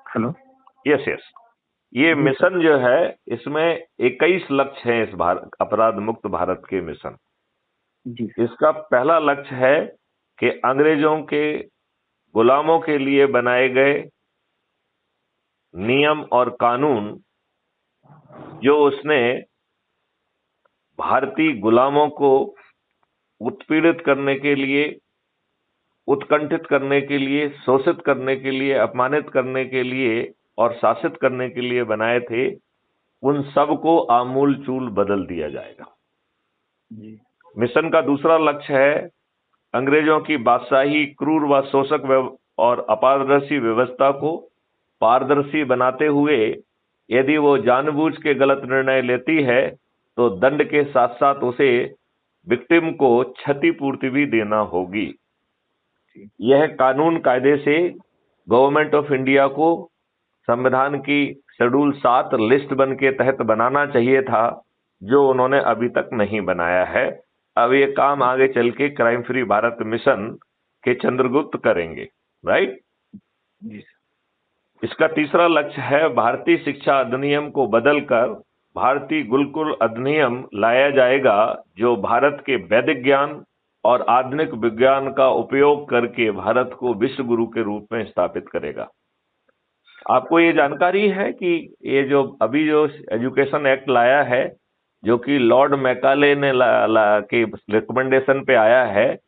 Hello. Yes yes. ये जी sir. Mission जो है, इसमें 21 लक्ष्य हैं इस अपराध मुक्त भारत के मिशन। जी सर। इसका पहला लक्ष्य है कि अंग्रेजों के गुलामों के लिए बनाए गए नियम और कानून जो उसने भारतीय गुलामों को उत्पीड़ित करने के लिए, उत्कंठित करने के लिए, शोषित करने के लिए, अपमानित करने के लिए और शासित करने के लिए बनाए थे, उन सबको आमूल चूल बदल दिया जाएगा। जी। मिशन का दूसरा लक्ष्य है अंग्रेजों की बादशाही, क्रूर व शोषक और अपारदर्शी व्यवस्था को पारदर्शी बनाते हुए यदि वो जानबूझ के गलत निर्णय लेती है तो दंड के साथ साथ उसे विक्टिम को क्षतिपूर्ति भी देना होगी। यह कानून कायदे से गवर्नमेंट ऑफ इंडिया को संविधान की शेड्यूल 7 लिस्ट बन के तहत बनाना चाहिए था, जो उन्होंने अभी तक नहीं बनाया है। अब ये काम आगे चल के क्राइम फ्री भारत मिशन के चंद्रगुप्त करेंगे, राइट। जी सर। इसका तीसरा लक्ष्य है भारतीय शिक्षा अधिनियम को बदलकर भारतीय गुरुकुल अधिनियम लाया जाएगा, जो भारत के वैदिक ज्ञान और आधुनिक विज्ञान का उपयोग करके भारत को विश्व गुरु के रूप में स्थापित करेगा। आपको ये जानकारी है कि ये जो अभी जो एजुकेशन एक्ट लाया है, जो कि लॉर्ड मैकाले ने के रिकमेंडेशन पे आया है।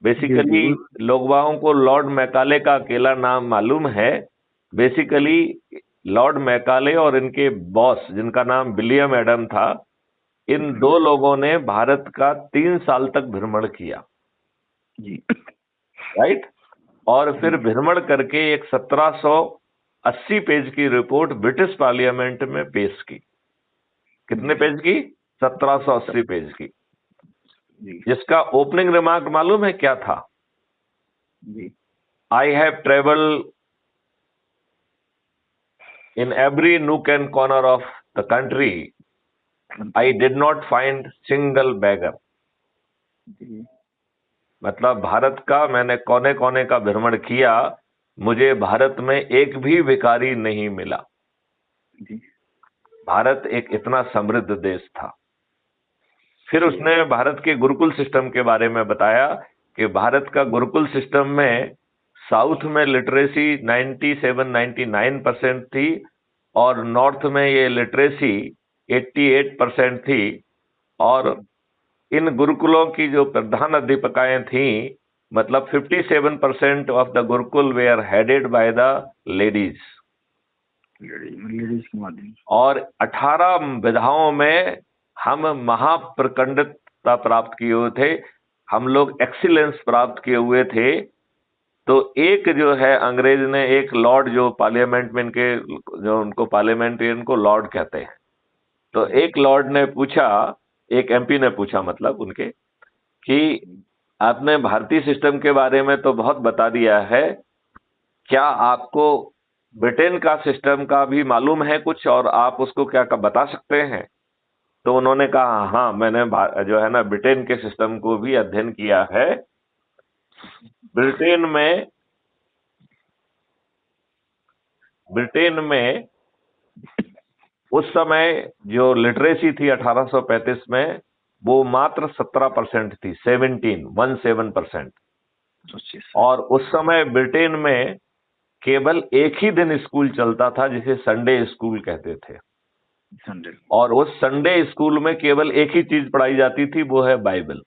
बेसिकली लोगों को लॉर्ड मैकाले का अकेला नाम मालूम है। बेसिकली लॉर्ड मैकाले और इनके बॉस, जिनका नाम विलियम एडम था, इन दो लोगों ने भारत का 3 साल तक भ्रमण किया, जी। राइट। और फिर भ्रमण करके एक 1780 पेज की रिपोर्ट ब्रिटिश पार्लियामेंट में पेश की। कितने पेज की? 1780 पेज की। जिसका ओपनिंग रिमार्क मालूम है क्या था? जी। I have travel in every nook and corner of the country, I did not find single beggar. मतलब भारत का मैंने कोने कोने का भ्रमण किया, मुझे भारत में एक भी भिखारी नहीं मिला। भारत एक इतना समृद्ध देश था। फिर उसने भारत के गुरुकुल सिस्टम के बारे में बताया कि भारत का गुरुकुल सिस्टम में साउथ में लिटरेसी 97-99% थी और नॉर्थ में ये लिटरेसी 88% थी। और इन गुरुकुलों की जो प्रधान अध्यापिकाएं थीं, मतलब 57% of the gurukul were headed by the ladies ladies के माध्यम से। और 18 विधाओं में हम महाप्रखंडता प्राप्त किए हुए थे, हम लोग एक्सीलेंस प्राप्त किए हुए थे। तो एक जो है अंग्रेज ने, एक लॉर्ड जो पार्लियामेंट में इनके, जो उनको पार्लियामेंटेरियन को लॉर्ड कहते हैं, तो एक लॉर्ड ने पूछा, एक एमपी ने पूछा मतलब उनके, कि आपने भारतीय सिस्टम के बारे में तो बहुत बता दिया है, क्या आपको ब्रिटेन का सिस्टम का भी मालूम है कुछ, और आप उसको क्या बता सकते हैं? तो उन्होंने कहा, हाँ मैंने जो है ना ब्रिटेन के सिस्टम को भी अध्ययन किया है। ब्रिटेन में उस समय जो लिटरेसी थी 1835 में, वो मात्र 17% थी, 17%। और उस समय ब्रिटेन में केवल एक ही दिन स्कूल चलता था, जिसे संडे स्कूल कहते थे। संडे। और उस संडे स्कूल में केवल एक ही चीज पढ़ाई जाती थी, वो है बाइबल।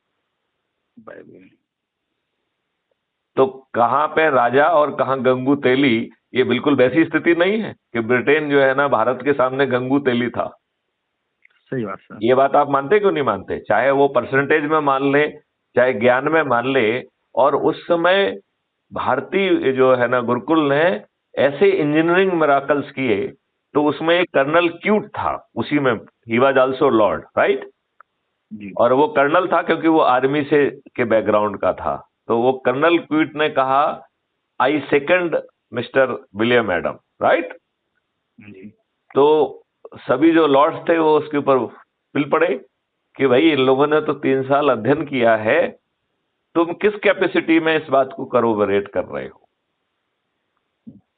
तो कहां पे राजा और कहां गंगू तेली, ये बिल्कुल वैसी स्थिति नहीं है कि ब्रिटेन जो है ना भारत के सामने गंगू तेली था। सही बात सर। ये बात आप मानते क्यों नहीं मानते? चाहे वो परसेंटेज में मान ले, चाहे ज्ञान में मान ले। और उस समय भारतीय जो है ना गुरुकुल ने ऐसे इंजीनियरिंग मिराकल्स किए। तो उसमें एक कर्नल क्यूट था, उसी में he was also Lord, right. और वो कर्नल था क्योंकि वो आर्मी से के बैकग्राउंड का था। तो वो कर्नल क्यूट ने कहा, I second mister William Adam, right. तो सभी जो लॉर्ड्स थे वो उसके ऊपर पिल पड़े कि भाई इन लोगों ने तो 3 साल अध्ययन किया है, तुम किस कैपेसिटी में इस बात को करोबरेट कर रहे हो?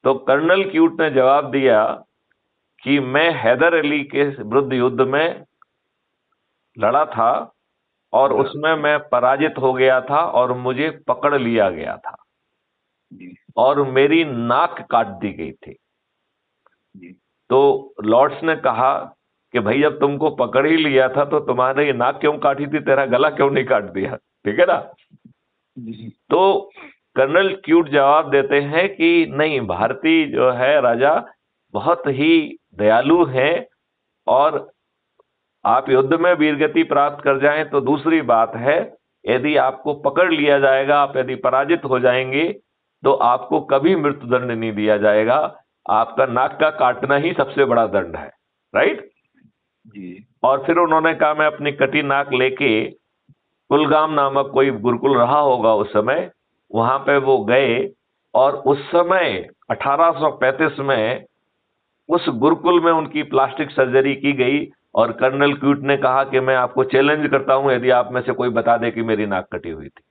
तो कर्नल क्यूट ने जवाब दिया कि मैं हैदर अली के विरुद्ध युद्ध में लड़ा था और उसमें मैं पराजित हो गया था और मुझे पकड़ लिया गया था जी और मेरी नाक काट दी गई थी। जी तो लॉर्ड्स ने कहा कि भाई जब तुमको पकड़ ही लिया था तो तुम्हारी नाक क्यों काटी थी, तेरा गला क्यों नहीं काट दिया? ठीक है ना। जी तो कर्नल क्यूट जवाब देते हैं कि नहीं, भारतीय जो है राजा बहुत ही दयालु हैं और आप युद्ध में वीरगति प्राप्त कर जाएं तो दूसरी बात है, यदि आपको पकड़ लिया जाएगा, आप यदि पराजित हो जाएंगे तो आपको कभी मृत्युदंड नहीं दिया जाएगा, आपका नाक का काटना ही सबसे बड़ा दंड है। राइट। जी और फिर उन्होंने कहा मैं अपनी कटी नाक लेके कुलगाम नामक कोई गुरुकुल रहा होगा उस समय, वहां पे वो गए और उस समय 1835 में उस गुरुकुल में उनकी प्लास्टिक सर्जरी की गई और कर्नल क्यूट ने कहा कि मैं आपको चैलेंज करता हूं यदि आप में से कोई बता दे कि मेरी नाक कटी हुई थी।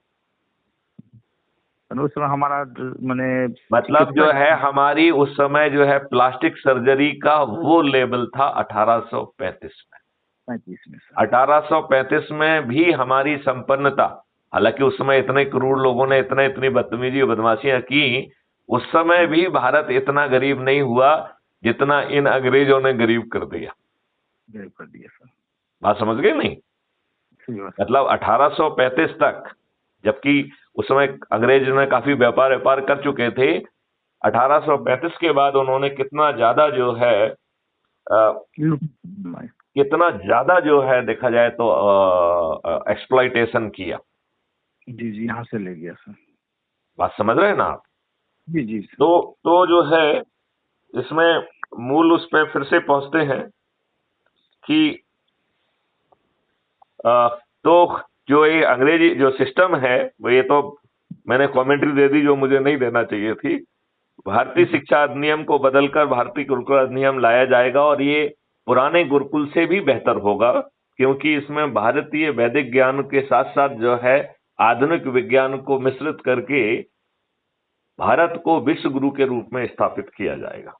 उस समय हमारा मैंने मतलब जो है हमारी उस समय जो है प्लास्टिक सर्जरी का वो लेवल था 1835 में। 35 में सर। 1835 में भी हमारी संपन्नता, हालांकि उस समय इतने करोड़ लोगों ने इतनी बदतमीजी और बदमाशियां की, उस समय भी भारत इतना गरीब नहीं हुआ जितना इन अंग्रेजों ने गरीब कर दिया। गरीब कर दिया सर। बात समझ गए नहीं? सही बात। मतलब 1835 तक, जबकि उस समय अंग्रेज ने काफी व्यापार कर चुके थे, 1835 के बाद उन्होंने कितना ज्यादा जो है कितना ज्यादा जो है देखा जाए तो एक्सप्लॉइटेशन किया। जी जी, यहाँ से ले गया सर। बात समझ रहे हैं ना आप? जी जी सर। तो जो है इसमें मूल उस पे फिर से पहुंचते हैं कि तो जो ये अंग्रेजी जो सिस्टम है वो, ये तो मैंने कमेंट्री दे दी जो मुझे नहीं देना चाहिए थी। भारतीय शिक्षा अधिनियम को बदलकर भारतीय गुरुकुल अधिनियम लाया जाएगा और ये पुराने गुरुकुल से भी बेहतर होगा, क्योंकि इसमें भारतीय वैदिक ज्ञान के साथ साथ जो है आधुनिक विज्ञान को मिश्रित करके भारत को विश्व गुरु के रूप में स्थापित किया जाएगा।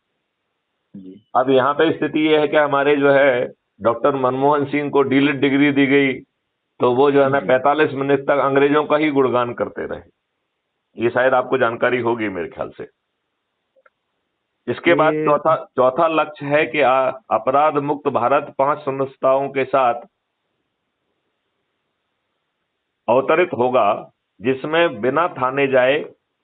जी अब यहाँ पे स्थिति ये है कि हमारे जो है डॉक्टर मनमोहन सिंह को डीलिट डिग्री दी गई, तो वो जो है ना 45 मिनट तक अंग्रेजों का ही गुणगान करते रहे। ये शायद आपको जानकारी होगी मेरे ख्याल से। इसके बाद चौथा लक्ष्य है कि अपराध मुक्त भारत 5 संस्थाओं के साथ अवतरित होगा, जिसमें बिना थाने जाए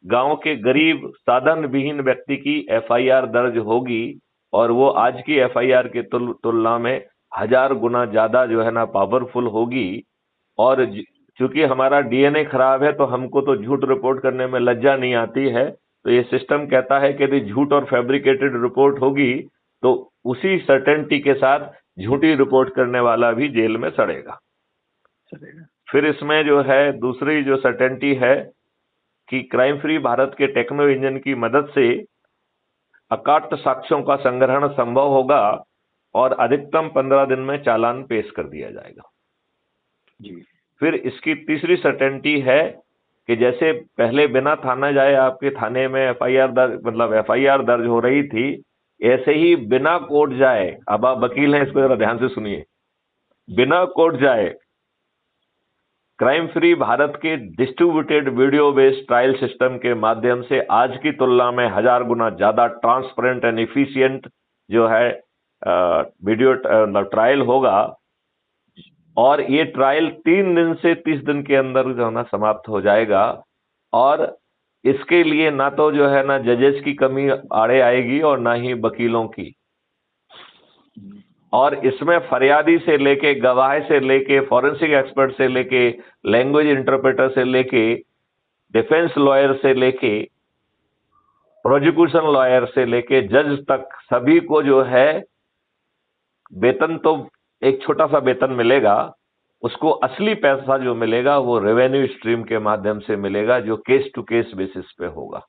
गांव के गरीब साधन विहीन व्यक्ति की एफआईआर दर्ज होगी और वो आज की एफआईआर की तुलना में 1000 गुना ज्यादा जो है ना पावरफुल होगी। और चूंकि हमारा डीएनए खराब है तो हमको तो झूठ रिपोर्ट करने में लज्जा नहीं आती है, तो ये सिस्टम कहता है कि यदि झूठ और फैब्रिकेटेड रिपोर्ट होगी तो उसी सर्टेनिटी के साथ झूठी रिपोर्ट करने वाला भी जेल में सड़ेगा। फिर इसमें जो है दूसरी जो सर्टेनिटी है कि crime free Bharat K techno engine की मदद से अकाट्य साक्ष्यों का संग्रहण संभव होगा और अधिकतम 15 दिन में चालान पेश कर दिया जाएगा। जी। फिर इसकी तीसरी सर्टेनिटी है कि जैसे पहले बिना थाना जाए आपके थाने में एफआईआर दर्ज हो रही थी, ऐसे ही बिना कोर्ट जाए, अब आप वकील हैं इसको जरा ध्यान से सुनिए, बिना कोर्ट जाए क्राइम फ्री भारत के distributed video based trial system के माध्यम से आज की तुलना में 1000 गुना ज्यादा ट्रांसपेरेंट एंड एफिशिएंट जो है वीडियो ट्रायल होगा। और ये ट्रायल 3 दिन से 30 दिन के अंदर जो है ना समाप्त हो जाएगा और इसके लिए ना तो जो है ना जजेस की कमी आड़े आएगी और ना ही वकीलों की। और इसमें फरियादी से लेके, गवाह से लेके, फॉरेंसिक एक्सपर्ट से लेके, लैंग्वेज इंटरप्रेटर से लेके, डिफेंस लॉयर से लेके, प्रोसिक्यूशन लॉयर से लेके जज तक सभी को जो है वेतन तो एक छोटा सा वेतन मिलेगा, उसको असली पैसा जो मिलेगा वो रेवेन्यू स्ट्रीम के माध्यम से मिलेगा जो केस टू केस बेसिस पे होगा।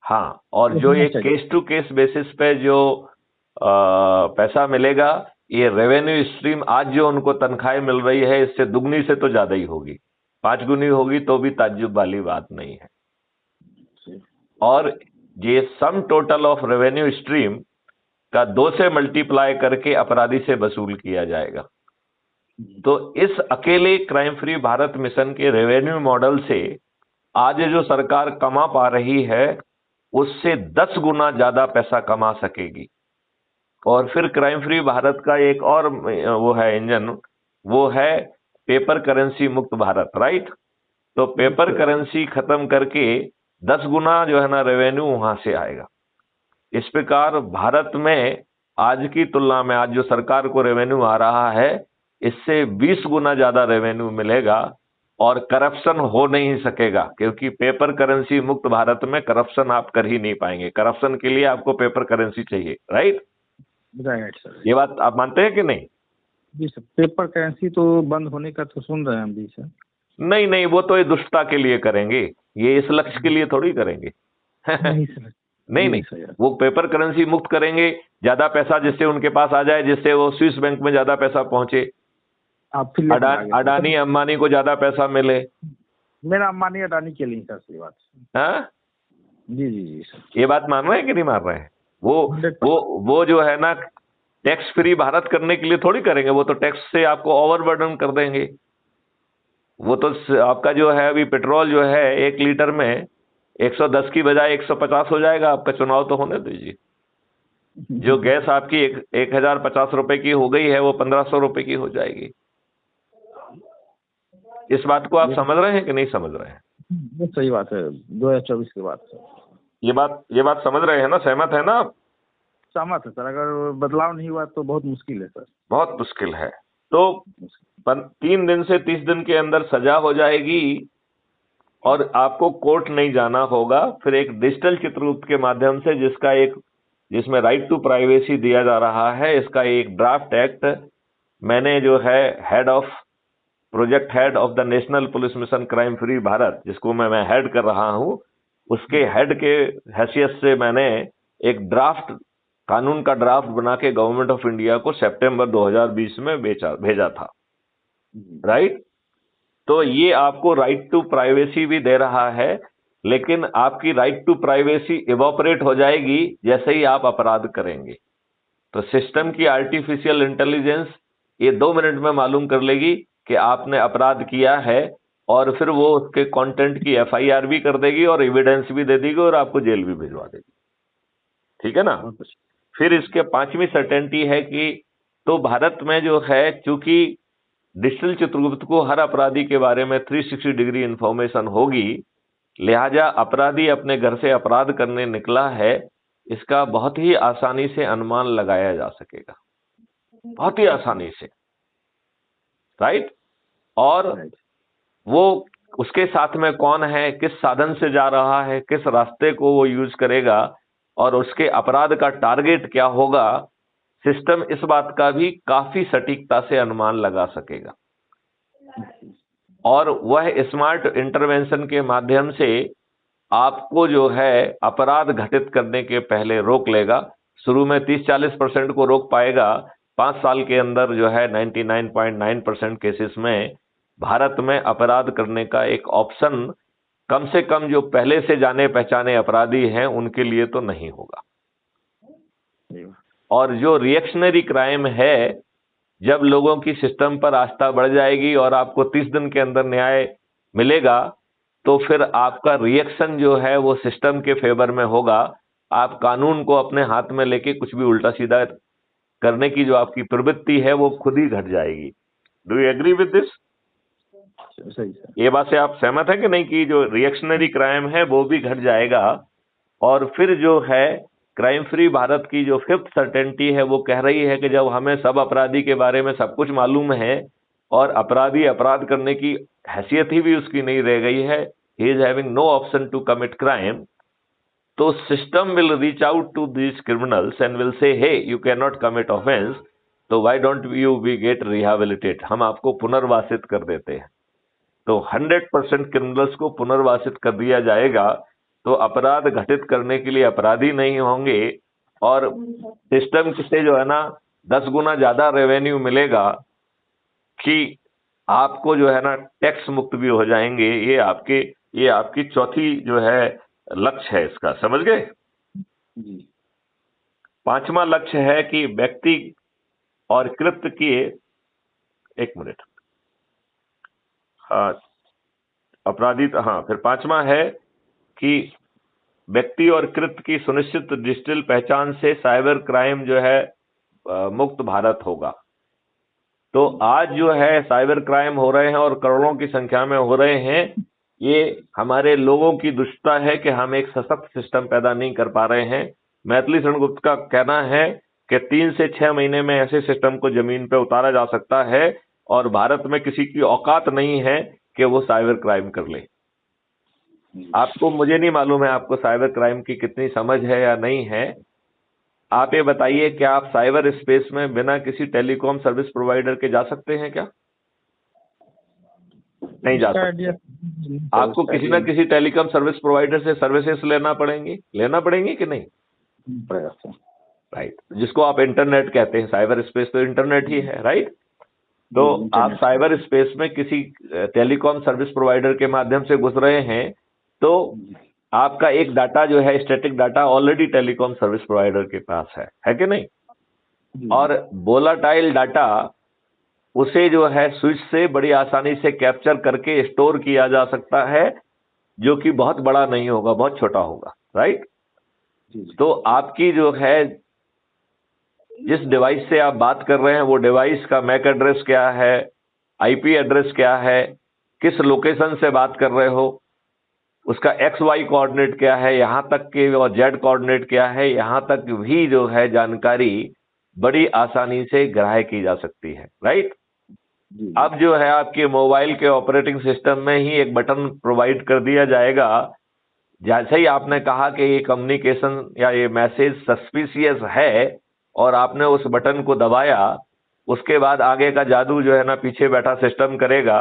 हाँ, और जो ये केस टू केस बेसिस पे जो पैसा मिलेगा, ये रेवेन्यू स्ट्रीम आज जो उनको तनख्वाहें मिल रही है इससे दुगनी से तो ज्यादा ही होगी, 5 गुनी होगी तो भी ताज्जुब वाली बात नहीं है। और ये sum total of revenue stream का 2 से मल्टीप्लाई करके अपराधी से वसूल किया जाएगा। तो इस अकेले क्राइम फ्री भारत मिशन के रेवेन्यू मॉडल से आज जो सरकार कमा पा रही है उससे 10 गुना ज्यादा पैसा कमा सकेगी। और फिर क्राइम फ्री भारत का एक और वो है इंजन, वो है पेपर करेंसी मुक्त भारत, राइट। तो पेपर करेंसी खत्म करके 10 गुना जो है ना रेवेन्यू वहां से आएगा। इस प्रकार भारत में आज की तुलना में आज जो सरकार को रेवेन्यू आ रहा है इससे 20 गुना ज्यादा रेवेन्यू मिलेगा और करप्शन हो नहीं सकेगा, क्योंकि पेपर करेंसी मुक्त भारत में करप्शन आप कर ही नहीं पाएंगे। करप्शन के लिए आपको पेपर करेंसी चाहिए, राइट। Right sir. ये बात आप मानते हैं कि नहीं? जी सर, पेपर करेंसी तो बंद होने का तो सुन रहे हैं हम भी सर। नहीं नहीं, वो तो ये दुष्टता के लिए करेंगे, ये इस लक्ष्य के लिए थोड़ी करेंगे। नहीं सर। नहीं नहीं, वो पेपर करेंसी मुक्त करेंगे, ज्यादा पैसा जिससे उनके पास आ जाए, जिससे वो स्विस बैंक में ज्यादा पैसा पहुंचे, आप फिर अडानी अंबानी को ज्यादा पैसा मिले। मेरा अंबानी अडानी के लिए सर ये बात। हाँ जी जी जी सर। ये बात मान रहे हैं कि नहीं मान रहे हैं? वो जो है ना टैक्स फ्री भारत करने के लिए थोड़ी करेंगे, वो तो टैक्स से आपको ओवरबर्डन कर देंगे। वो तो आपका जो है अभी पेट्रोल जो है 1 लीटर में 110 की बजाय 150 हो जाएगा। आपका चुनाव तो होने दीजिए। जो गैस आपकी 1050 रुपए की हो गई है वो 1500 रुपए की हो जाएगी। इस बात को आप समझ रहे हैं कि नहीं समझ रहे हैं? ये सही बात है, 2024 की बात है। ये बात समझ रहे हैं ना? सहमत है ना आप? सहमत है सर। अगर बदलाव नहीं हुआ तो बहुत मुश्किल है सर। बहुत मुश्किल है। तो 3 दिन से 30 दिन के अंदर सजा हो जाएगी और आपको कोर्ट नहीं जाना होगा। फिर एक डिजिटल चित्रगुप्त के माध्यम से जिसमें राइट टू प्राइवेसी दिया जा रहा है, इसका एक ड्राफ्ट एक्ट मैंने जो है project head of the national police mission crime free Bharat, जिसको मैं हेड कर रहा हूं, उसके हेड के हैसियत से मैंने एक कानून का ड्राफ्ट बना के गवर्नमेंट ऑफ इंडिया को सितंबर 2020 में भेजा था, राइट। तो ये आपको राइट टू प्राइवेसी भी दे रहा है, लेकिन आपकी राइट टू प्राइवेसी इवोपरेट हो जाएगी जैसे ही आप अपराध करेंगे। तो सिस्टम की आर्टिफिशियल इंटेलिजेंस ये 2 मिनट में मालूम कर लेगी कि आपने अपराध किया है, और फिर वो उसके कंटेंट की FIR भी कर देगी और एविडेंस भी दे देगी और आपको जेल भी भिजवा देगी। ठीक है ना? फिर इसके 5वीं सर्टेनिटी है कि तो भारत में जो है, चूंकि डिजिटल चित्रगुप्त को हर अपराधी के बारे में 360 डिग्री इंफॉर्मेशन होगी, लिहाजा अपराधी अपने घर से अपराध करने निकला है, इसका बहुत ही आसानी से अनुमान लगाया जा सकेगा, बहुत ही आसानी से, राइट। और वो उसके साथ में कौन है, किस साधन से जा रहा है, किस रास्ते को वो यूज करेगा और उसके अपराध का टारगेट क्या होगा, सिस्टम इस बात का भी काफी सटीकता से अनुमान लगा सकेगा। और वह स्मार्ट इंटरवेंशन के माध्यम से आपको जो है अपराध घटित करने के पहले रोक लेगा। शुरू में 30-40% को रोक पाएगा, 5 साल के अंदर जो है 99.9% केसेस में भारत में अपराध करने का एक ऑप्शन कम से कम जो पहले से जाने पहचाने अपराधी हैं उनके लिए तो नहीं होगा। और जो रिएक्शनरी क्राइम है, जब लोगों की सिस्टम पर आस्था बढ़ जाएगी और आपको 30 दिन के अंदर न्याय मिलेगा, तो फिर आपका रिएक्शन जो है वो सिस्टम के फेवर में होगा। आप कानून को अपने हाथ में लेके कुछ भी उल्टा सीधा करने की जो आपकी प्रवृत्ति है वो खुद ही घट जाएगी। Do you agree with this? सही सर। ये बात से आप सहमत हैं कि नहीं कि जो रिएक्शनरी क्राइम है वो भी घट जाएगा? और फिर जो है क्राइम फ्री भारत की जो 5th सर्टेनिटी है वो कह रही है कि जब हमें सब अपराधी के बारे में सब कुछ मालूम है और अपराधी अपराध करने की हैसियत ही भी उसकी नहीं रह गई है, he is having no option to commit crime, तो system will reach out to these criminals and will say hey you can not commit offence, तो why don't you we get rehabilitate, हम आपको पुनर्वासित कर देते हैं। तो 100% क्रिमिनल्स को पुनर्वासित कर दिया जाएगा, तो अपराध घटित करने के लिए अपराधी नहीं होंगे और सिस्टम से जो है ना 10 गुना ज्यादा रेवेन्यू मिलेगा कि आपको जो है ना टैक्स मुक्त भी हो जाएंगे। ये आपकी चौथी जो है लक्ष्य है इसका, समझ गए। जी। पांचवा लक्ष्य है कि व्यक्ति और कृत्य की, एक मिनट, हाँ, अपराधी, हाँ, फिर पांचवा है कि व्यक्ति और कृत्य की सुनिश्चित डिजिटल पहचान से साइबर क्राइम जो है मुक्त भारत होगा। तो आज जो है साइबर क्राइम हो रहे हैं और करोड़ों की संख्या में हो रहे हैं। ये हमारे लोगों की दुष्टता है कि हम एक सशक्त सिस्टम पैदा नहीं कर पा रहे हैं। मैथिली शरण गुप्त का कहना है कि 3 से 6 महीने में ऐसे सिस्टम को जमीन पे उतारा जा सकता है और भारत में किसी की औकात नहीं है कि वो साइबर क्राइम कर ले। आपको, मुझे नहीं मालूम है आपको साइबर क्राइम की कितनी समझ है या नहीं है। आप ये बताइए कि आप साइबर स्पेस में बिना किसी टेलीकॉम सर्विस प्रोवाइडर के जा सकते हैं क्या? नहीं जा सकते। आपको किसी ना किसी टेलीकॉम सर्विस प्रोवाइडर से सर्विसेज लेना पड़ेंगी कि नहीं? राइट, जिसको आप इंटरनेट कहते हैं। साइबर स्पेस तो इंटरनेट ही है, राइट। तो आप साइबर स्पेस में किसी टेलीकॉम सर्विस प्रोवाइडर के माध्यम से घुस रहे हैं तो आपका एक डाटा जो है, static data, already telecom service provider के पास है कि नहीं? और वोलाटाइल डाटा, उसे जो है स्विच से बड़ी आसानी से कैप्चर करके स्टोर किया जा सकता है, जो कि बहुत बड़ा नहीं होगा, बहुत छोटा होगा, राइट। तो आपकी जो है, जिस डिवाइस से आप बात कर रहे हैं वो डिवाइस का मैक एड्रेस क्या है, आईपी एड्रेस क्या है, किस लोकेशन से बात कर रहे हो, उसका एक्स वाई कोऑर्डिनेट क्या है, यहां तक के, और जेड कोऑर्डिनेट क्या है, यहां तक भी जो है जानकारी बड़ी आसानी से ग्राह्य की जा सकती है, राइट। अब जो है आपके मोबाइल के ऑपरेटिंग सिस्टम में ही एक बटन प्रोवाइड कर दिया जाएगा। जैसे ही आपने कहा कि ये कम्युनिकेशन या ये मैसेज सस्पिशियस है और आपने उस बटन को दबाया, उसके बाद आगे का जादू जो है ना, पीछे बैठा सिस्टम करेगा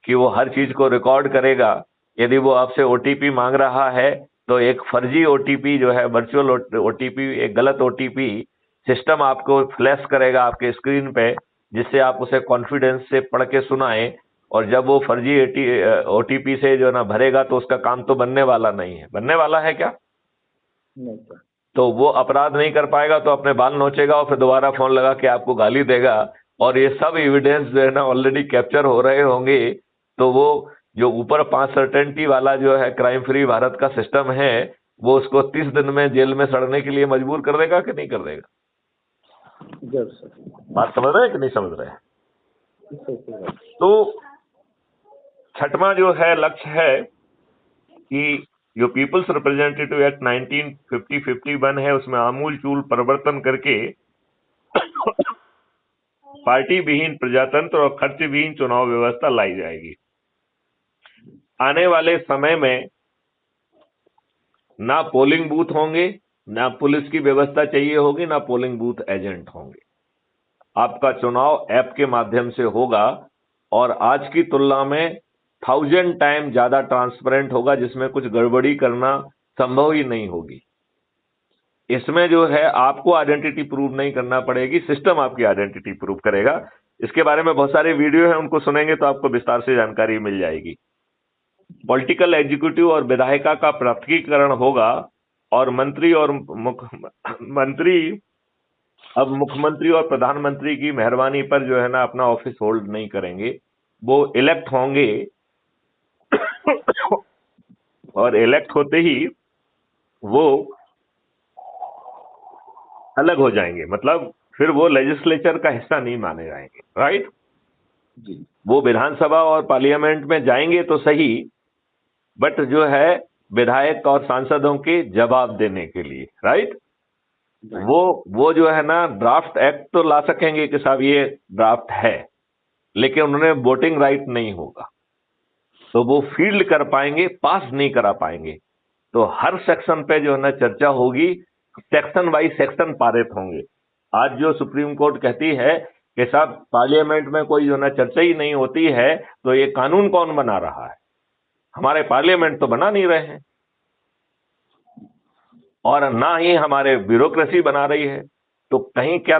कि वो हर चीज को रिकॉर्ड करेगा। यदि वो आपसे ओटीपी मांग रहा है तो एक फर्जी ओटीपी जो है, वर्चुअल ओटीपी, एक गलत ओटीपी सिस्टम आपको फ्लैश करेगा आपके स्क्रीन पे, जिससे आप उसे कॉन्फिडेंस से पढ़ के सुनाएं। और जब वो फर्जी ओटीपी से जो ना भरेगा तो उसका काम तो बनने वाला नहीं है। बनने वाला है क्या? नहीं सर। तो वो अपराध नहीं कर पाएगा, तो अपने बाल नोचेगा और फिर दोबारा फोन लगा के आपको गाली देगा। और ये सब एविडेंस जो है ना ऑलरेडी कैप्चर हो रहे होंगे। तो वो जो ऊपर 5 सर्टेनिटी वाला जो है क्राइम फ्री भारत का सिस्टम है, वो उसको 30 दिन में जेल में सड़ने के लिए मजबूर कर देगा कि नहीं कर देगा? सर। बात समझ रहे हैं कि नहीं समझ रहे हैं? तो छठवां जो है लक्ष्य है कि जो पीपल्स रिप्रेजेंटेटिव एक्ट 1951 है, उसमें आमूलचूल परिवर्तन करके पार्टी विहीन प्रजातंत्र और खर्च विहीन चुनाव व्यवस्था लाई जाएगी। आने वाले समय में ना पोलिंग बूथ होंगे, ना पुलिस की व्यवस्था चाहिए होगी, ना पोलिंग बूथ एजेंट होंगे। आपका चुनाव ऐप के माध्यम से होगा और आज की तुलना में 1000 टाइम ज्यादा ट्रांसपेरेंट होगा, जिसमें कुछ गड़बड़ी करना संभव ही नहीं होगी। इसमें जो है आपको आइडेंटिटी प्रूव नहीं करना पड़ेगी, सिस्टम आपकी आइडेंटिटी प्रूव करेगा। इसके बारे में बहुत सारे वीडियो हैं, उनको सुनेंगे तो आपको विस्तार से जानकारी मिल जाएगी। पॉलिटिकल एग्जीक्यूटिव और विधायिका का पृथकीकरण होगा और मंत्री और अब मुख्यमंत्री और प्रधानमंत्री की मेहरबानी पर जो है ना अपना ऑफिस होल्ड नहीं करेंगे, वो इलेक्ट होंगे और इलेक्ट होते ही वो अलग हो जाएंगे, मतलब फिर वो लेजिस्लेचर का हिस्सा नहीं माने जाएंगे, राइट जी। वो विधानसभा और पार्लियामेंट में जाएंगे तो सही, बट जो है विधायक और सांसदों के जवाब देने के लिए, राइट। वो जो है ना ड्राफ्ट एक्ट तो ला सकेंगे कि साहब ये ड्राफ्ट है, लेकिन उन्होंने वोटिंग राइट नहीं होगा, तो वो फील्ड कर पाएंगे, पास नहीं करा पाएंगे। तो हर सेक्शन पे जो है ना चर्चा होगी, सेक्शन वाइज सेक्शन पारित होंगे। आज जो सुप्रीम कोर्ट कहती है कि साहब पार्लियामेंट में कोई जो है ना चर्चा ही नहीं होती है, तो ये कानून कौन बना रहा है? हमारे पार्लियामेंट तो बना नहीं रहे हैं और ना ही हमारे ब्यूरोक्रेसी बना रही है। तो कहीं क्या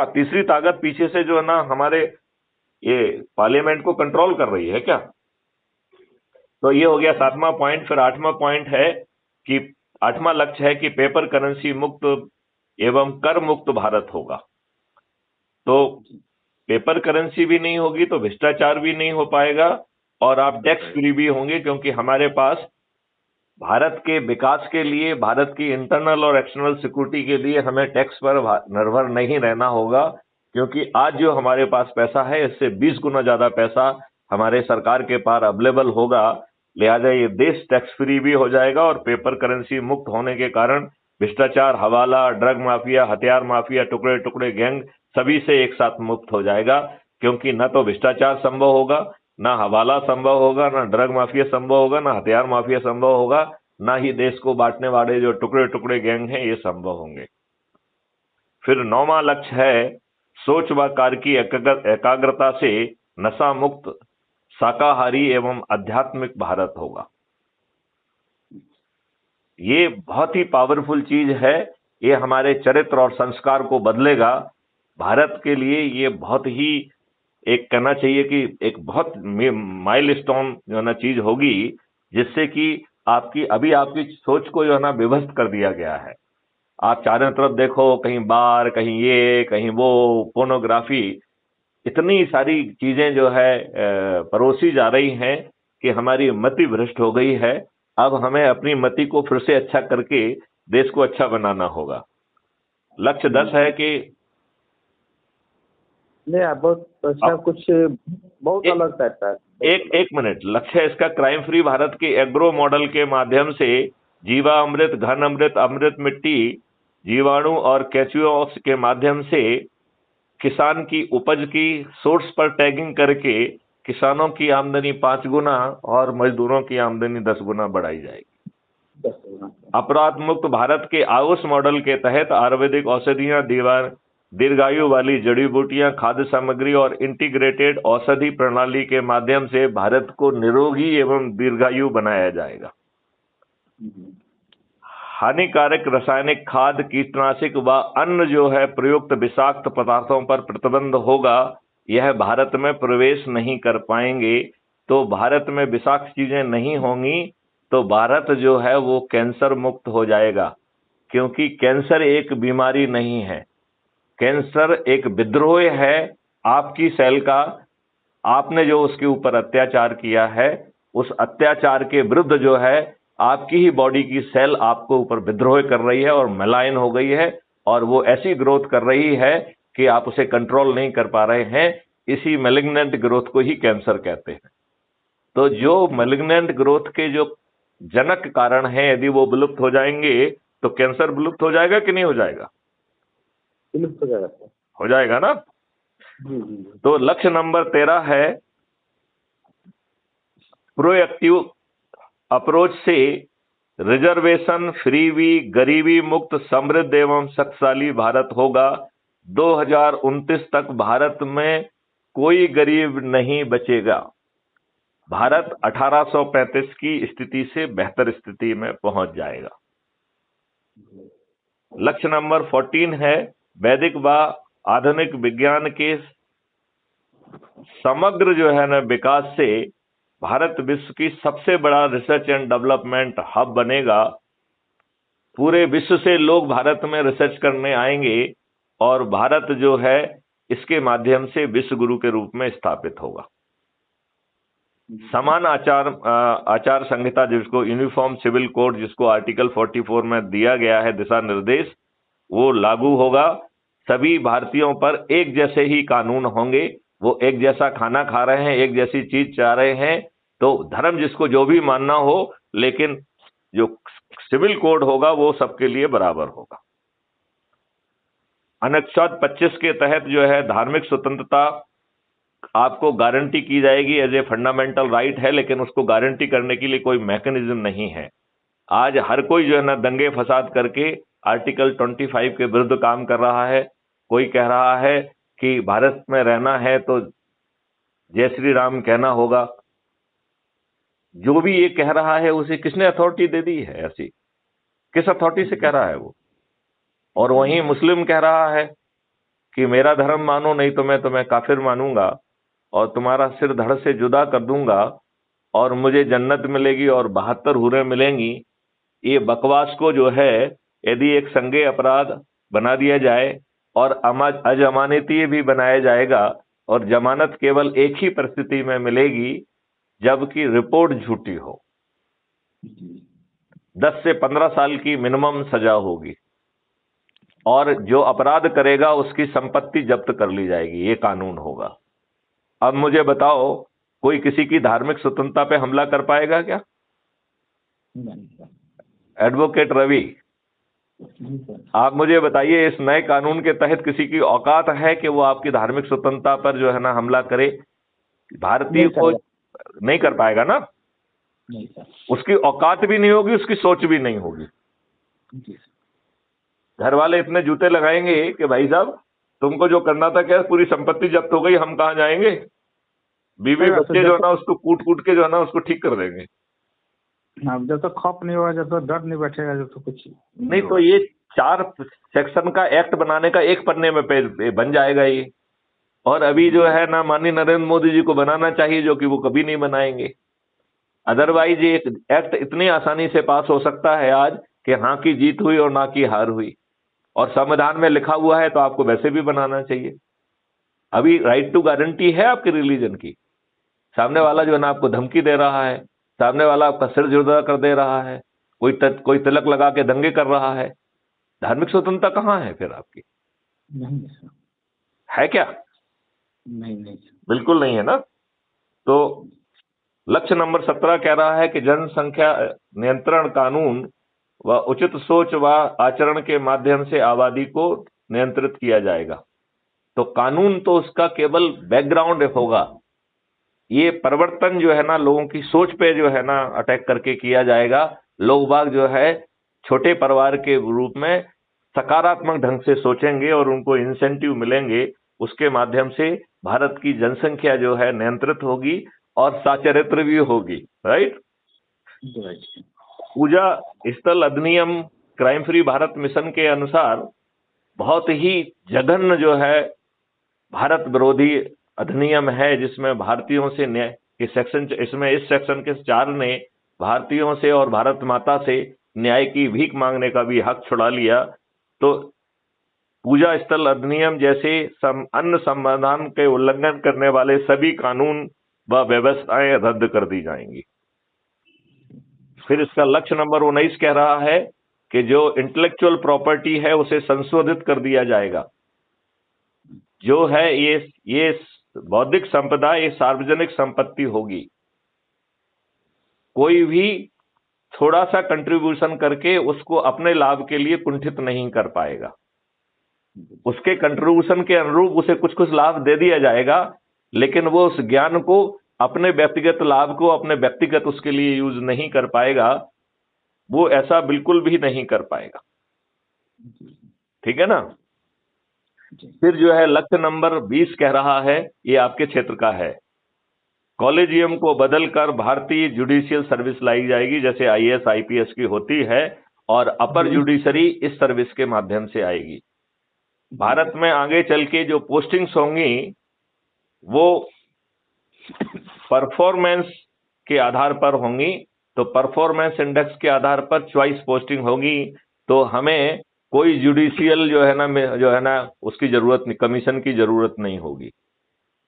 तीसरी ताकत पीछे से जो है ना हमारे ये पार्लियामेंट को कंट्रोल कर रही है क्या? तो ये हो गया 7वां पॉइंट। फिर 8वां पॉइंट है कि 8वां लक्ष्य है कि पेपर करेंसी मुक्त एवं कर मुक्त भारत होगा। तो पेपर करेंसी भी नहीं होगी तो भ्रष्टाचार भी नहीं हो पाएगा और आप टैक्स फ्री भी होंगे, क्योंकि हमारे पास भारत के विकास के लिए, भारत की इंटरनल और एक्सटर्नल सिक्योरिटी के लिए हमें टैक्स पर निर्भर नहीं रहना होगा, क्योंकि आज जो हमारे पास पैसा है इससे 20 गुना ज्यादा पैसा हमारे सरकार के पास अवेलेबल होगा। लिहाजा ये देश टैक्स फ्री भी हो जाएगा और पेपर करेंसी मुक्त होने के कारण भ्रष्टाचार, हवाला, ड्रग माफिया, हथियार माफिया, टुकड़े टुकड़े गैंग सभी से एक साथ मुक्त हो जाएगा, क्योंकि न तो भ्रष्टाचार संभव होगा, ना हवाला संभव होगा, ना ड्रग माफिया संभव होगा, ना हथियार माफिया संभव होगा, ना ही देश को बांटने वाले जो टुकड़े टुकड़े गैंग हैं ये संभव होंगे। फिर 9वां लक्ष्य है सोच व कार्य की एकाग्रता से नशा मुक्त, शाकाहारी एवं आध्यात्मिक भारत होगा। ये बहुत ही पावरफुल चीज है, ये हमारे चरित्र और संस्कार को बदलेगा। भारत के लिए ये बहुत ही एक कहना चाहिए कि एक बहुत माइलस्टोन जो है ना चीज होगी, जिससे कि आपकी सोच को जो है ना विभक्त कर दिया गया है। आप चारों तरफ देखो, कहीं बार, कहीं ये, कहीं वो, पोर्नोग्राफी, इतनी सारी चीजें जो है परोसी जा रही हैं कि हमारी मति भ्रष्ट हो गई है। अब हमें अपनी मति को फिर से अच्छा करके देश को अच्छा बनाना होगा। लक्ष्य 10 है कि नहीं, आप बहुत अच्छा, कुछ बहुत अलग टाइप का है। एक मिनट, लक्ष्य है इसका क्राइम फ्री भारत के एग्रो मॉडल के माध्यम से जीवा अमृत, घन अमृत, अमृत मिट्टी, जीवाणु और केचुओं के माध्यम से किसान की उपज की सोर्स पर टैगिंग करके किसानों की आमदनी 5 गुना और मजदूरों की आमदनी 10 गुना बढ़ाई जाएगी। अपराध मुक्त भारत के आयुष मॉडल के तहत आयुर्वेदिक औषधियां, दीर्घायु वाली जड़ी बूटियां, खाद्य सामग्री और इंटीग्रेटेड औषधि प्रणाली के माध्यम से भारत को निरोगी एवं दीर्घायु बनाया जाएगा। हानिकारक रासायनिक खाद, कीटनाशक व अन्य जो है प्रयुक्त विषाक्त पदार्थों पर प्रतिबंध होगा। यह भारत में प्रवेश नहीं कर पाएंगे। तो भारत में विषाक्त चीजें नहीं होंगी तो भारत जो है वो कैंसर मुक्त हो जाएगा, क्योंकि कैंसर एक बीमारी नहीं है, कैंसर एक विद्रोह है आपकी सेल का। आपने जो उसके ऊपर अत्याचार किया है, उस अत्याचार के विरुद्ध जो है आपकी ही बॉडी की सेल आपको ऊपर विद्रोह कर रही है और मैलाइन हो गई है, और वो ऐसी ग्रोथ कर रही है कि आप उसे कंट्रोल नहीं कर पा रहे हैं। इसी मैलिग्नेंट ग्रोथ को ही कैंसर कहते हैं। तो जो मैलिग्नेंट ग्रोथ के जो जनक कारण है, यदि वो विलुप्त हो जाएंगे तो कैंसर विलुप्त हो जाएगा कि नहीं हो जाएगा? विलुप्त हो जाएगा। हो जाएगा ना। तो लक्ष्य नंबर 13 है प्रोएक्टिव अप्रोच से रिजर्वेशन फ्री, गरीबी मुक्त, समृद्ध एवं शक्तिशाली भारत होगा। 2029 तक भारत में कोई गरीब नहीं बचेगा। भारत 1835 की स्थिति से बेहतर स्थिति में पहुंच जाएगा। लक्ष्य नंबर 14 है वैदिक व आधुनिक विज्ञान के समग्र जो है ना विकास से भारत विश्व की सबसे बड़ा रिसर्च एंड डेवलपमेंट हब बनेगा। पूरे विश्व से लोग भारत में रिसर्च करने आएंगे और भारत जो है इसके माध्यम से विश्व गुरु के रूप में स्थापित होगा। समान आचार संहिता, जिसको यूनिफॉर्म सिविल कोड, जिसको आर्टिकल 44 में दिया गया है दिशा निर्देश, वो लागू होगा। सभी भारतीयों पर एक जैसे ही कानून होंगे। वो एक जैसा खाना खा रहे हैं, एक जैसी चीज चाह रहे हैं, तो धर्म जिसको जो भी मानना हो, लेकिन जो सिविल कोड होगा वो सबके लिए बराबर होगा। अनुच्छेद 25 के तहत जो है धार्मिक स्वतंत्रता आपको गारंटी की जाएगी, एज ए फंडामेंटल राइट है, लेकिन उसको गारंटी करने के लिए कोई मैकेनिज्म नहीं है। आज हर कोई जो है ना दंगे फसाद करके आर्टिकल 25 के विरुद्ध काम कर रहा है। कोई कह रहा है कि भारत में रहना है तो जय श्री राम कहना होगा। जो भी ये कह रहा है उसे किसने अथॉरिटी दे दी है? ऐसी किस अथॉरिटी से कह रहा है वो? और वहीं मुस्लिम कह रहा है कि मेरा धर्म मानो, नहीं तो मैं तुम्हें काफिर मानूंगा और तुम्हारा सिर धड़ से जुदा कर दूंगा और मुझे जन्नत मिलेगी और 72 हूरें मिलेंगी। ये बकवास को जो है यदि एक संज्ञेय अपराध बना दिया जाए और अजमानती भी बनाया जाएगा और जमानत केवल एक ही परिस्थिति में मिलेगी जबकि रिपोर्ट झूठी हो, 10 से 15 साल की मिनिमम सजा होगी और जो अपराध करेगा उसकी संपत्ति जब्त कर ली जाएगी। ये कानून होगा। अब मुझे बताओ, कोई किसी की धार्मिक स्वतंत्रता पे हमला कर पाएगा क्या? एडवोकेट रवि, आप मुझे बताइए, इस नए कानून के तहत किसी की औकात है कि वो आपकी धार्मिक स्वतंत्रता पर जो है ना हमला करे? भारतीय को नहीं कर पाएगा ना। नहीं सर। उसकी औकात भी नहीं होगी, उसकी सोच भी नहीं होगी। घर वाले इतने जूते लगाएंगे कि भाई साहब तुमको जो करना था क्या, पूरी संपत्ति जब्त हो गई, हम कहाँ जाएंगे? बीवी बच्चे जो है ना उसको कूट कूट के जो है ना उसको ठीक कर देंगे। हाँ, जब तक खौफ नहीं होगा, जब तक डर नहीं बैठेगा, जब तक कुछ नहीं तो ये 4 सेक्शन का एक्ट बनाने का एक पन्ने में बन जाएगा ये। और अभी जो है ना माननीय नरेंद्र मोदी जी को बनाना चाहिए, जो कि वो कभी नहीं बनाएंगे। अदरवाइज ये एक्ट इतनी आसानी से पास हो सकता है आज कि हाँ की जीत हुई और ना की हार हुई, और संविधान में लिखा हुआ है तो आपको वैसे भी बनाना चाहिए। अभी राइट टू गारंटी है आपके रिलीजन की। सामने वाला जो है ना आपको धमकी दे रहा है, सामने वाला आपका सिर जुदा कर दे रहा है, कोई तिलक लगा के दंगे कर रहा है, धार्मिक स्वतंत्रता कहाँ है फिर आपकी? नहीं सर। है क्या? नहीं बिल्कुल नहीं है ना। तो लक्ष्य नंबर 17 कह रहा है कि जनसंख्या नियंत्रण कानून व उचित सोच व आचरण के माध्यम से आबादी को नियंत्रित किया जाएगा। तो कानून तो उसका केवल बैकग्राउंड होगा, ये परिवर्तन जो है ना लोगों की सोच पे जो है ना अटैक करके किया जाएगा। लोग बाग जो है छोटे परिवार के रूप में सकारात्मक ढंग से सोचेंगे और उनको इंसेंटिव मिलेंगे, उसके माध्यम से भारत की जनसंख्या जो है नियंत्रित होगी और साचरित्र भी होगी। राइट। पूजा स्थल अधिनियम क्राइम फ्री भारत मिशन के अनुसार बहुत ही जघन्य जो है भारत विरोधी अधिनियम है, जिसमें भारतीयों से न्याय के सेक्शन, इसमें इस सेक्शन के 4 ने भारतीयों से और भारत माता से न्याय की भीख मांगने का भी हक छुड़ा लिया। तो पूजा स्थल अधिनियम जैसे अन्य संविधान के उल्लंघन करने वाले सभी कानून व व्यवस्थाएं रद्द कर दी जाएंगी। फिर इसका लक्ष्य नंबर 19 कह रहा है कि जो इंटेलेक्चुअल प्रॉपर्टी है उसे संशोधित कर दिया जाएगा। जो है ये बौद्धिक संपदा ये सार्वजनिक संपत्ति होगी। कोई भी थोड़ा सा कंट्रीब्यूशन करके उसको अपने लाभ के लिए कुंठित नहीं कर पाएगा। उसके कंट्रीब्यूशन के अनुरूप उसे कुछ कुछ लाभ दे दिया जाएगा, लेकिन वो उस ज्ञान को अपने व्यक्तिगत लाभ को अपने व्यक्तिगत उसके लिए यूज नहीं कर पाएगा। वो ऐसा बिल्कुल भी नहीं कर पाएगा। ठीक है ना। फिर जो है लक्ष्य नंबर 20 कह रहा है, ये आपके क्षेत्र का है, कॉलेजियम को बदलकर भारतीय जुडिशियल सर्विस लाई जाएगी, जैसे आईएएस आईपीएस की होती है, और अपर जुडिशरी इस सर्विस के माध्यम से आएगी। भारत में आगे चल के जो पोस्टिंग्स होंगी वो परफॉर्मेंस के आधार पर होंगी। तो परफॉर्मेंस इंडेक्स के आधार पर चॉइस पोस्टिंग होगी। तो हमें कोई जुडिशियल जो है ना उसकी जरूरत नहीं, कमीशन की जरूरत नहीं होगी।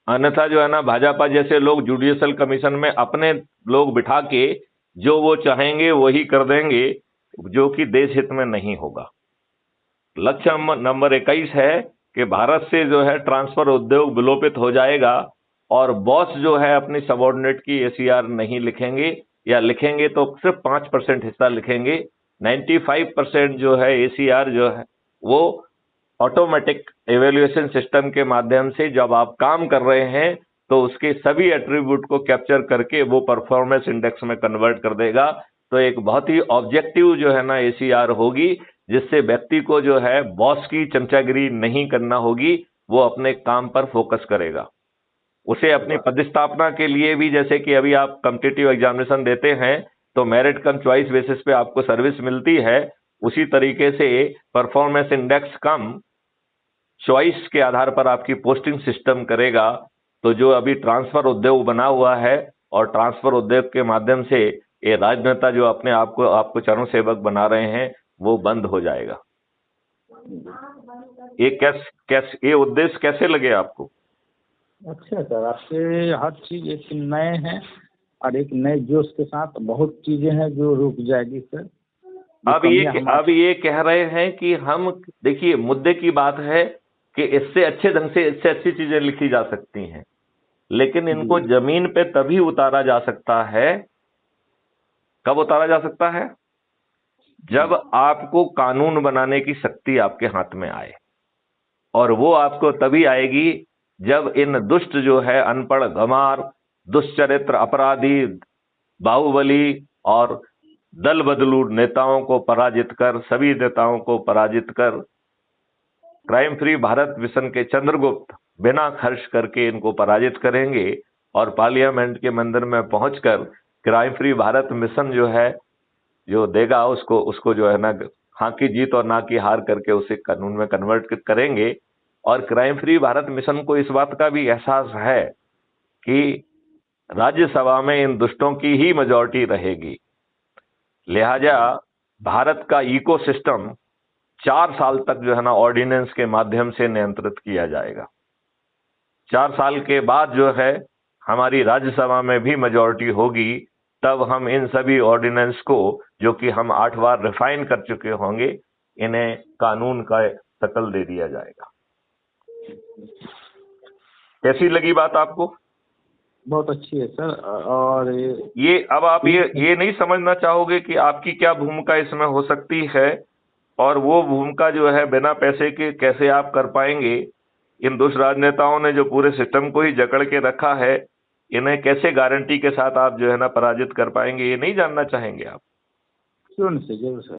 अन्यथा जो है ना भाजपा जैसे लोग जुडिशियल कमीशन में अपने लोग बिठा के जो वो चाहेंगे वही कर देंगे, जो कि देश हित में नहीं होगा। लक्ष्य नंबर 21 है कि भारत से जो है ट्रांसफर उद्योग विलोपित हो जाएगा और बॉस जो है अपनी सबऑर्डिनेट की एसीआर नहीं लिखेंगे, या लिखेंगे तो सिर्फ 5% हिस्सा लिखेंगे। 95% जो है एसीआर जो है वो ऑटोमेटिक एवेल्युएशन सिस्टम के माध्यम से जब आप काम कर रहे हैं तो उसके सभी एट्रीब्यूट को कैप्चर करके वो परफॉर्मेंस इंडेक्स में कन्वर्ट कर देगा। तो एक बहुत ही ऑब्जेक्टिव जो है ना एसीआर होगी, जिससे व्यक्ति को जो है बॉस की चमचागिरी नहीं करना होगी, वो अपने काम पर फोकस करेगा। उसे अपनी पदस्थापना के लिए भी, जैसे कि अभी आप कॉम्पिटिटिव एग्जामिनेशन देते हैं तो मेरिट कम चॉइस बेसिस पे आपको सर्विस मिलती है, उसी तरीके से परफॉर्मेंस इंडेक्स कम चॉइस के आधार पर आपकी पोस्टिंग सिस्टम करेगा। तो जो अभी ट्रांसफर उद्योग बना हुआ है और ट्रांसफर उद्योग के माध्यम से ये राजनेता जो अपने आप को आपको चरण सेवक बना रहे हैं वो बंद हो जाएगा। ये उद्देश्य कैसे लगे आपको? अच्छा सर, आपके हर चीज एक नए हैं और एक नए जोश के साथ बहुत चीजें हैं जो रुक जाएगी सर। अब ये कह रहे हैं कि हम, देखिए मुद्दे की बात है कि इससे अच्छे ढंग से इससे अच्छी चीजें लिखी जा सकती हैं, लेकिन इनको जमीन पे तभी उतारा जा सकता है। कब उतारा जा सकता है? जब आपको कानून बनाने की शक्ति आपके हाथ में आए, और वो आपको तभी आएगी जब इन दुष्ट जो है अनपढ़ गंवार, दुष्चरित्र अपराधी, बाहुबली और दल बदलू नेताओं को पराजित कर, सभी नेताओं को पराजित कर, क्राइम फ्री भारत मिशन के चंद्रगुप्त बिना खर्च करके इनको पराजित करेंगे और पार्लियामेंट के मंदिर में पहुंचकर क्राइम फ्री भारत मिशन जो है जो देगा उसको जो है ना हाँ की जीत और ना की हार करके उसे कानून में कन्वर्ट करेंगे। और क्राइम फ्री भारत मिशन को इस बात का भी एहसास है कि राज्यसभा में इन दुष्टों की ही मेजॉरिटी रहेगी, लिहाजा भारत का इकोसिस्टम 4 साल तक जो है ना ऑर्डिनेंस के माध्यम से नियंत्रित किया जाएगा। 4 साल के बाद जो है हमारी राज्यसभा में भी मेजॉरिटी होगी, तब हम इन सभी ऑर्डिनेंस को जो कि हम 8 बार रिफाइन कर चुके होंगे, इन्हें कानून का शकल दे दिया जाएगा। कैसी लगी बात आपको? बहुत अच्छी है सर। और ये अब आप ये नहीं समझना चाहोगे कि आपकी क्या भूमिका इसमें हो सकती है, और वो भूमिका जो है बिना पैसे के कैसे आप कर पाएंगे? इन दुष्ट राजनेताओं ने जो पूरे सिस्टम को ही जकड़ के रखा है, इन्हें कैसे गारंटी के साथ आप जो है ना पराजित कर पाएंगे, ये नहीं जानना चाहेंगे आप? क्यों नहीं सर, जरूर सर।